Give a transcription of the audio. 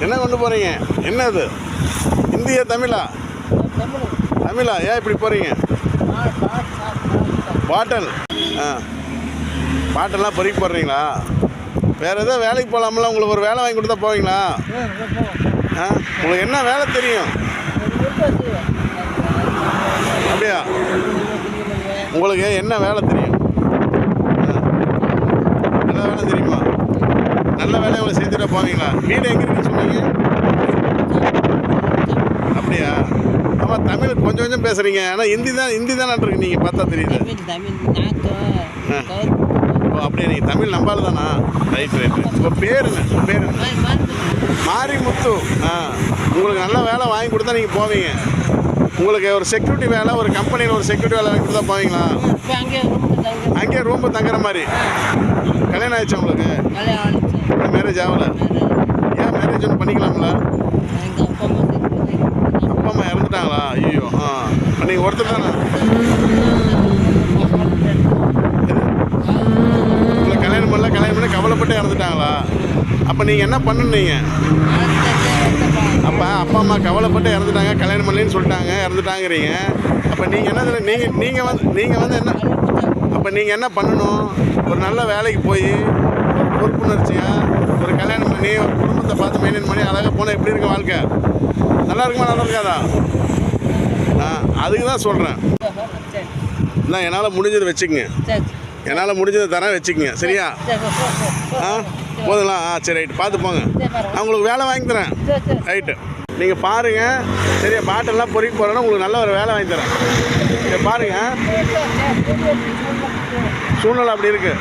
என்ன கொண்டு போகிறீங்க? என்ன இது? இந்தியா தமிழா? தமிழா? ஏன் இப்படி போகிறீங்க? பாட்டல். பாட்டெல்லாம் பொறுக்கி போடுறீங்களா? வேறு எதாவது வேலைக்கு போகலாம்ல? உங்களுக்கு ஒரு வேலை வாங்கி கொடுத்தா போவீங்களா? உங்களுக்கு என்ன வேலை தெரியும்? அப்படியா? உங்களுக்கு என்ன வேலை தெரியும்? நல்ல வேலை தெரியுமா? நல்ல வேலையை உங்களை செஞ்சுட்டா போவீங்களா? வீடு எங்கே இருக்குன்னு சொன்னீங்க? அப்படியா? ஆமாம், தமிழ் கொஞ்சம் கொஞ்சம் பேசுகிறீங்க. ஆனால் ஹிந்தி தான் இருக்கு. நீங்கள் பார்த்தா தெரியுது. ஓ, அப்படியே நீங்கள் தமிழ் நம்பால் தானா? ரைட். உங்கள் பேர் என்ன? பேர் மாரிமுத்து. உங்களுக்கு நல்ல வேலை வாங்கி கொடுத்தா நீங்கள் போவீங்க. உங்களுக்கு ஒரு செக்யூரிட்டி வேலை, ஒரு கம்பெனியில் ஒரு செக்யூரிட்டி வேலை வாங்கி கொடுத்தா போவீங்களா? அங்கேயே ரூம்பு தங்குற மாதிரி. கல்யாணம் ஆயிடுச்சா உங்களுக்கு? மேரேஜ் ஆகலை? ஏன் மேரேஜ் ஒன்று பண்ணிக்கலாம்ல? அப்பா அம்மா இறந்துட்டாங்களா? ஐயோ. இப்போ நீங்கள் ஒருத்தர் தானே? உங்களை கல்யாணம் பண்ணி கவலைப்பட்டு இறந்துட்டாங்களா? அப்போ நீங்கள் என்ன பண்ணீங்க? அப்போ அப்பா அம்மா கவலைப்பட்டு இறந்துட்டாங்க, கல்யாணம் பண்ணலன்னு சொல்லிட்டாங்க, இறந்துட்டாங்கிறீங்க. அப்போ நீங்கள் என்ன நீங்கள் வந்து என்ன அப்போ நீங்கள் என்ன பண்ணணும்? ஒரு நல்ல வேலைக்கு போய் ஒரு பொறுப்புணர்ச்சியாக ஒரு கல்யாணம் பண்ணி ஒரு குடும்பத்தை பார்த்து மெயின்டைன் பண்ணி அழகாக போனால் எப்படி இருக்க வாழ்க்கை? நல்லா இருக்குமா? நல்லா இருக்காதா? அதுக்கு தான் சொல்கிறேன். இல்லை, என்னால் முடிஞ்சதை வச்சுக்கங்க. என்னால் முடிஞ்சதை தரேன், வச்சுக்கங்க. சரியா? போதுங்களா? சரி, ரைட்டு. பார்த்து போங்க. நான் உங்களுக்கு வேலை வாங்கி தரேன். ரைட்டு. நீங்கள் பாருங்கள். சரியா? பாட்டெல்லாம் பொறுக்கி போகிறேன்னா உங்களுக்கு நல்ல ஒரு வேலை வாங்கி தரேன். சரி, பாருங்கள். சூழ்நிலை அப்படி இருக்குது.